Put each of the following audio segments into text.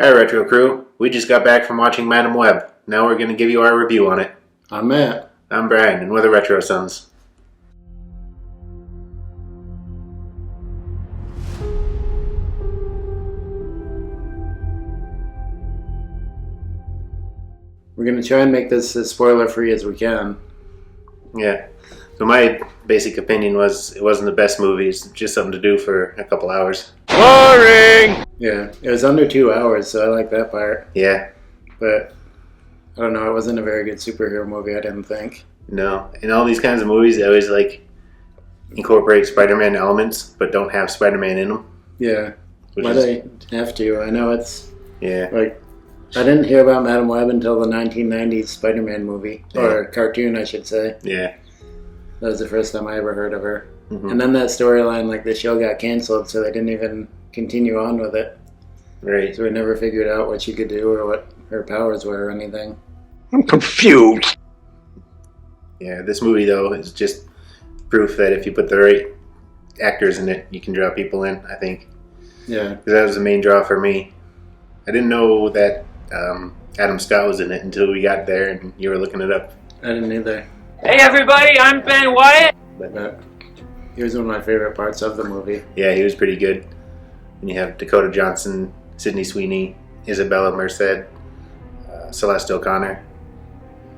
Hi, Retro Crew. We just got back from watching Madam Web. Now we're going to give you our review on it. I'm Matt. I'm Brian, and we're the Retro Sons. We're going to try and make this as spoiler-free as we can. Yeah. So my basic opinion was it wasn't the best movie. It's just something to do for a couple hours. Boring! Yeah, it was under 2 hours, so I like that part. Yeah. But, I don't know, it wasn't a very good superhero movie, I didn't think. No. In all these kinds of movies, they always incorporate Spider-Man elements, but don't have Spider-Man in them. Yeah. Why they have to? I know it's... Yeah. I didn't hear about Madam Web until the 1990s Spider-Man movie. Yeah. Or cartoon, I should say. Yeah. That was the first time I ever heard of her. Mm-hmm. And then that storyline, the show got canceled, so they didn't even continue on with it. Right. So we never figured out what she could do or what her powers were or anything. I'm confused. Yeah, this movie, though, is just proof that if you put the right actors in it, you can draw people in, I think. Yeah. Because that was the main draw for me. I didn't know that Adam Scott was in it until we got there and you were looking it up. I didn't either. Hey everybody, I'm Ben Wyatt. But he was one of my favorite parts of the movie. Yeah, he was pretty good. And you have Dakota Johnson, Sydney Sweeney, Isabella Merced, Celeste O'Connor.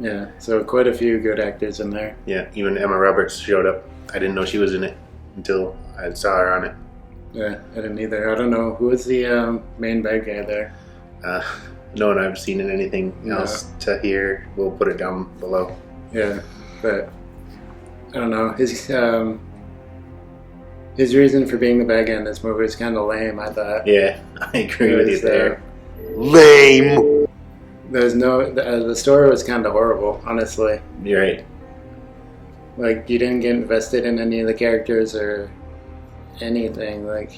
Yeah, so quite a few good actors in there. Yeah, even Emma Roberts showed up. I didn't know she was in it until I saw her on it. Yeah, I didn't either. I don't know. Who was the main bad guy there? No one I've seen in anything else to hear. We'll put it down below. Yeah, but I don't know. His reason for being the bad guy in this movie is kind of lame, I thought. Yeah, I agree with you there. Lame. There's no... The story was kind of horrible, honestly. You're right. You didn't get invested in any of the characters or anything. I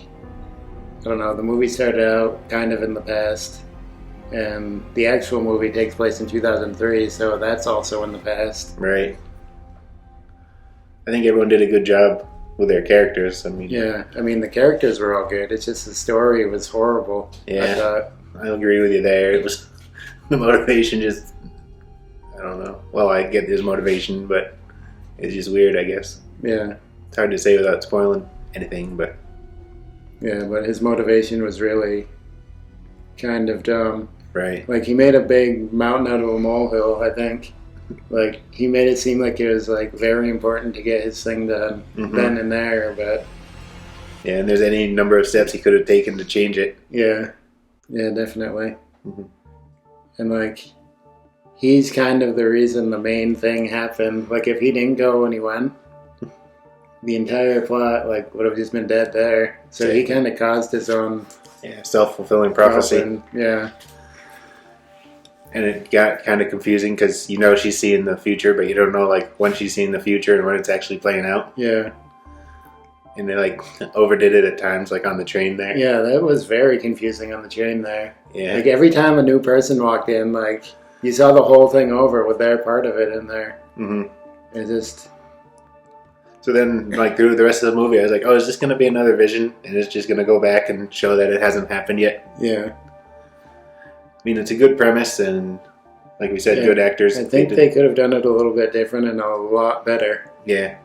don't know. The movie started out kind of in the past, and the actual movie takes place in 2003, so that's also in the past. Right. I think everyone did a good job with their characters. Yeah, the characters were all good. It's just the story was horrible. Yeah, I agree with you there. It was the motivation just, I don't know. Well, I get his motivation, but it's just weird, I guess. Yeah. It's hard to say without spoiling anything, but... Yeah, but his motivation was really kind of dumb. Right. He made a big mountain out of a molehill, I think. He made it seem like it was, very important to get his thing done then and there, but... Yeah, and there's any number of steps he could have taken to change it. Yeah. Yeah, definitely. Mm-hmm. And, he's kind of the reason the main thing happened. If he didn't go when he went, the entire plot, would have just been dead there. So he kind of caused his own... Yeah, self-fulfilling prophecy. Problem. Yeah. And it got kind of confusing because she's seeing the future, but you don't know when she's seeing the future and when it's actually playing out. Yeah. And they overdid it at times, on the train there. Yeah, that was very confusing on the train there. Yeah. Every time a new person walked in, you saw the whole thing over with their part of it in there. Mm-hmm. It just... So then, through the rest of the movie, I was like, oh, is this going to be another vision? And it's just going to go back and show that it hasn't happened yet? Yeah. It's a good premise, and like we said, good actors. I think they could have done it a little bit different and a lot better. Yeah.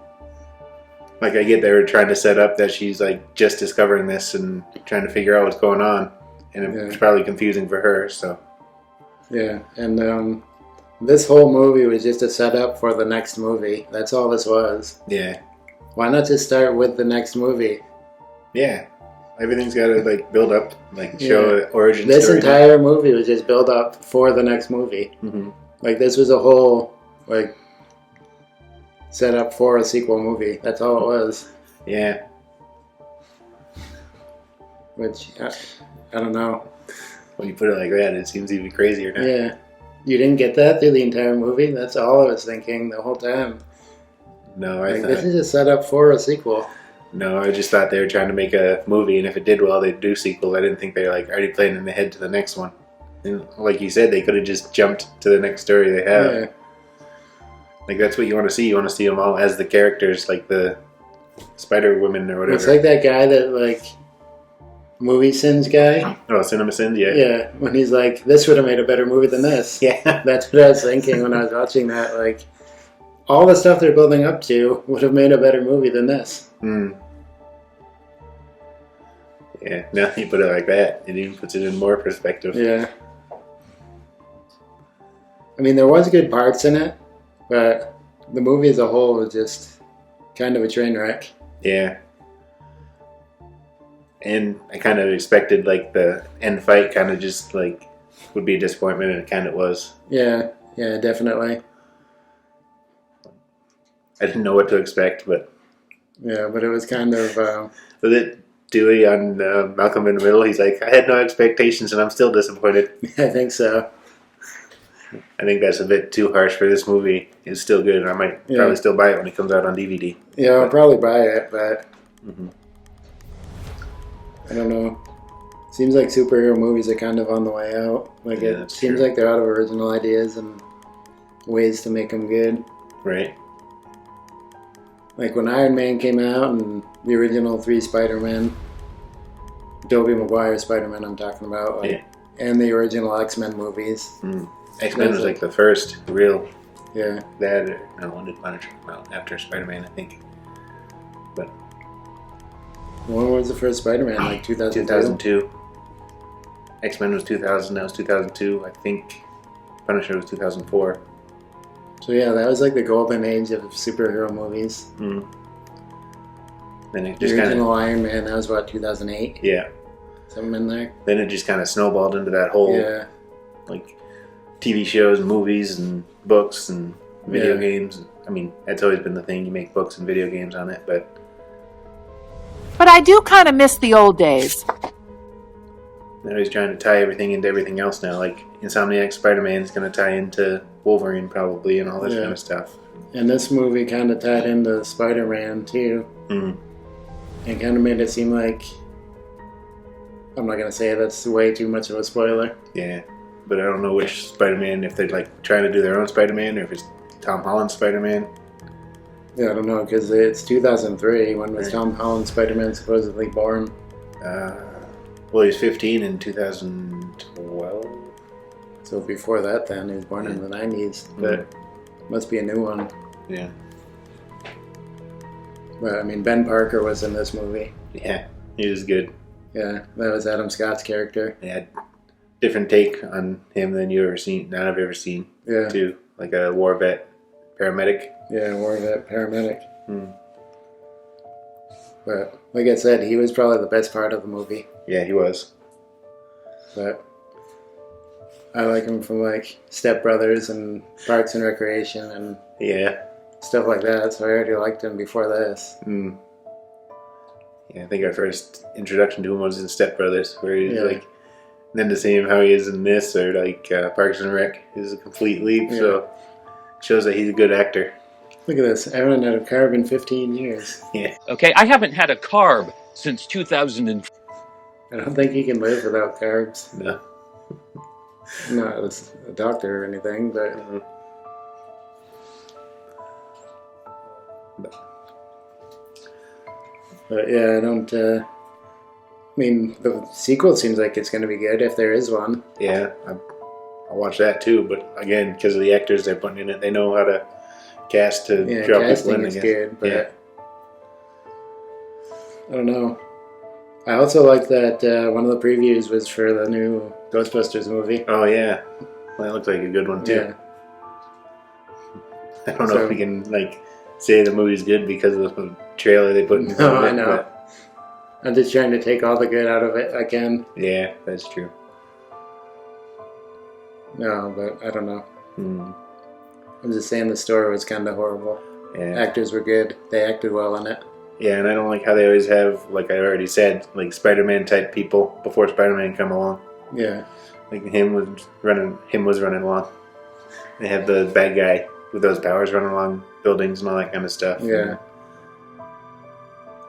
I get they were trying to set up that she's, just discovering this and trying to figure out what's going on. And it was probably confusing for her, so... Yeah, and this whole movie was just a setup for the next movie. That's all this was. Yeah. Why not just start with the next movie? Yeah. Everything's got to, build up, show an origin This story. entire movie was just build up for the next movie. Mm-hmm. This was a whole, set up for a sequel movie. That's all it was. Yeah. Which, I don't know. When you put it like that, it seems even crazier now. Yeah. You didn't get that through the entire movie? That's all I was thinking the whole time. No, I thought... This is a setup for a sequel. No, I just thought they were trying to make a movie, and if it did well, they'd do sequels. I didn't think they were already planning ahead to the next one. And like you said, they could have just jumped to the next story they have. Yeah. That's what you want to see. You want to see them all as the characters, the Spider-Woman or whatever. It's like that guy that movie sins guy. Oh, Cinema Sins, yeah. Yeah, when he's like, this would have made a better movie than this. Yeah. That's what I was thinking when I was watching that. Like, all the stuff they're building up to would have made a better movie than this. Yeah, now you put it like that, it even puts it in more perspective. Yeah. I mean, there was good parts in it, but the movie as a whole was just kind of a train wreck. Yeah. And I kind of expected, like, the end fight kind of just, like, would be a disappointment, and it kind of was. Yeah, definitely. I didn't know what to expect, but... Yeah, but it was kind of... Was it Dewey on Malcolm in the Middle? He's like, I had no expectations, and I'm still disappointed. I think so. I think that's a bit too harsh for this movie. It's still good, and I might probably still buy it when it comes out on DVD. Yeah, I'll probably buy it, but... Mm-hmm. I don't know. Seems like superhero movies are kind of on the way out. Like, Yeah, it seems like they're out of original ideas and ways to make them good. Right. Like when Iron Man came out and the original 3 Spider-Man, Tobey Maguire Spider-Man I'm talking about, like, and the original X-Men movies. X-Men was like the first real... Yeah. That, no, when did Punisher come out? After Spider-Man, I think. But... When was the first Spider-Man? Like 2002? 2002. X-Men was 2000, that was 2002. I think Punisher was 2004. So yeah, that was like the golden age of superhero movies. Then it The just kind original of... Iron Man, that was what, 2008? Yeah. Something in there? Then it just kind of snowballed into that whole... Yeah. Like, TV shows, movies, and books, and video games. I mean, that's always been the thing. You make books and video games on it, but... But I do kind of miss the old days. Now he's trying to tie everything into everything else now. Like, Insomniac Spider-Man is going to tie into Wolverine, probably, and all this kind of stuff. And this movie kind of tied into Spider-Man, too. And kind of made it seem like... I'm not going to say that's way too much of a spoiler. Yeah. But I don't know which Spider-Man, if they're, like, trying to do their own Spider-Man, or if it's Tom Holland's Spider-Man. Yeah, I don't know, because it's 2003. When was Tom Holland's Spider-Man supposedly born? Well, he was 15 in 2012. So before that, then he was born in the 90s. But must be a new one. Yeah. But I mean, Ben Parker was in this movie. Yeah, he was good. Yeah, that was Adam Scott's character. Yeah, different take on him than you ever seen. That I've ever seen. Yeah. Too, like a war vet, paramedic. Yeah, war vet, paramedic. But like I said, he was probably the best part of the movie. Yeah, he was. But I like him from like Step Brothers and Parks and Recreation and stuff like that. So I already liked him before this. Yeah, I think our first introduction to him was in Step Brothers, where he was like, and then to see him how he is in this, or like Parks and Rec, is a complete leap. So it shows that he's a good actor. Look at this. I haven't had a carb in 15 years. Yeah. Okay, I haven't had a carb since 2000. I don't think you can live without carbs. No. Not as a doctor or anything, but... But yeah, I don't... I mean, the sequel seems like it's going to be good, if there is one. Yeah, I'll watch that too, but again, because of the actors they're putting in it, they know how to cast to draw people in. Casting is good, but... I don't know. I also like that one of the previews was for the new Ghostbusters movie. Oh, yeah. Well, that looks like a good one, too. Yeah. I don't know if we can, like, say the movie's good because of the trailer they put in front of it. I know. But... I'm just trying to take all the good out of it I can. Yeah, that's true. No, but I don't know. I'm just saying the story was kind of horrible. Yeah. Actors were good. They acted well in it. Yeah, and I don't like how they always have, like I already said, like Spider-Man type people before Spider-Man come along. Yeah. Like him was running along. They have the bad guy with those powers running along buildings and all that kind of stuff. Yeah.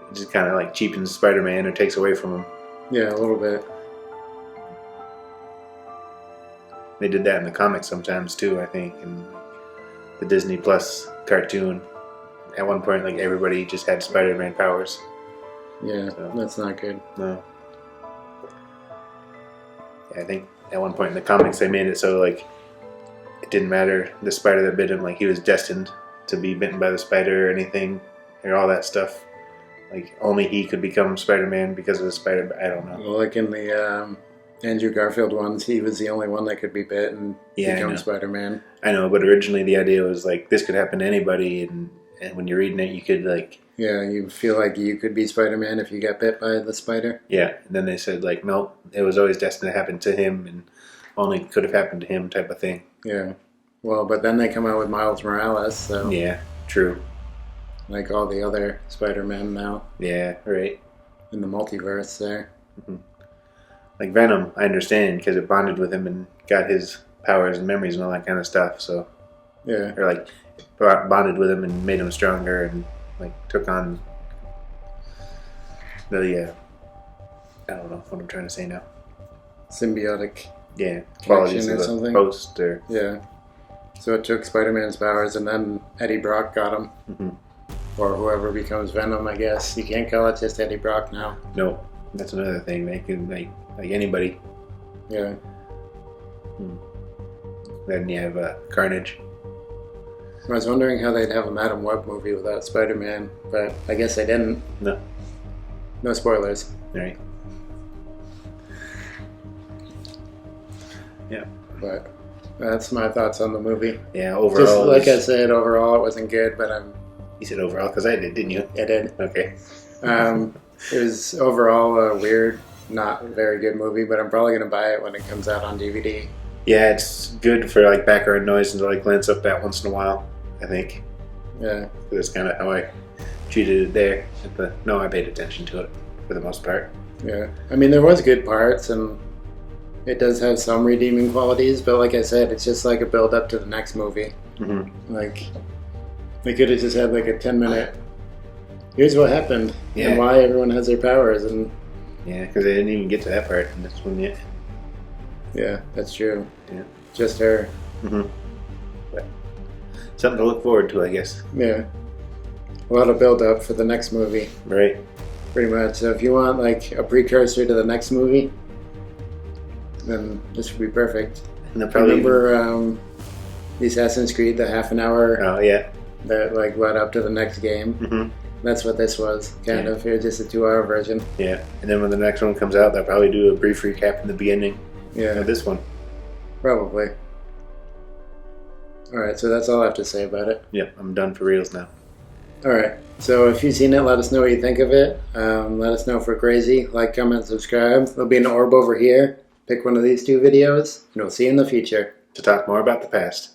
It just kind of like cheapens Spider-Man or takes away from him. Yeah, a little bit. They did that in the comics sometimes too, I think, in the Disney Plus cartoon. At one point, like everybody just had Spider-Man powers. Yeah, so, that's not good. No. I think at one point in the comics they made it so like it didn't matter the spider that bit him, like he was destined to be bitten by the spider or anything or all that stuff. Like only he could become Spider-Man because of the spider. I don't know. Well, like in the Andrew Garfield ones, he was the only one that could be bit and become Spider-Man. I know, but originally the idea was like this could happen to anybody, and when you're reading it, you could like. Yeah, you feel like you could be Spider-Man if you got bit by the spider. Yeah, and then they said like, no, it was always destined to happen to him, and only could have happened to him, type of thing. Yeah. Well, but then they come out with Miles Morales, so yeah, true. Like all the other Spider-Men now. Yeah, right. In the multiverse there. Mm-hmm. Like Venom, I understand because it bonded with him and got his powers and memories and all that kind of stuff. So yeah, or like bonded with him and made him stronger and like took on the I don't know what I'm trying to say now. Symbiotic. Yeah, qualities or of something. Post or yeah. So it took Spider-Man's powers, and then Eddie Brock got him. Mm-hmm. Or whoever becomes Venom, I guess. You can't call it just Eddie Brock now. No, that's another thing. They can like anybody. Yeah. Then you have Carnage. I was wondering how they'd have a Madam Web movie without Spider-Man, but I guess they didn't. No. No spoilers. All right. Yeah. But that's my thoughts on the movie. Yeah, overall. Just like I said, overall it wasn't good, but You said overall because I did, didn't you? I did. Okay. It was overall a weird, not very good movie, but I'm probably going to buy it when it comes out on DVD. Yeah, it's good for like background noise and to like glance up that once in a while, I think. Yeah. That's kind of how I treated it there. No, I paid attention to it for the most part. Yeah. I mean, there was good parts, and it does have some redeeming qualities, but like I said, it's just like a build up to the next movie. Mm-hmm. Like, they could have just had like a 10-minute, here's what happened, and why everyone has their powers, and... Yeah, because they didn't even get to that part in this one yet. Yeah, that's true. Yeah. Just her. Mm-hmm. But something to look forward to, I guess. Yeah. A lot of build up for the next movie. Right. Pretty much. So if you want like a precursor to the next movie, then this would be perfect. And probably remember the Assassin's Creed, the half an hour Oh, yeah. that like led up to the next game? Mm-hmm. That's what this was, kind of. It was just a 2-hour version. Yeah. And then when the next one comes out, they'll probably do a brief recap in the beginning Yeah. of this one. Probably. Alright, so that's all I have to say about it. Yep, I'm done for reals now. Alright, so if you've seen it, let us know what you think of it. Let us know if we're crazy. Like, comment, subscribe. There'll be an orb over here. Pick one of these 2 videos, and we'll see you in the future. To talk more about the past.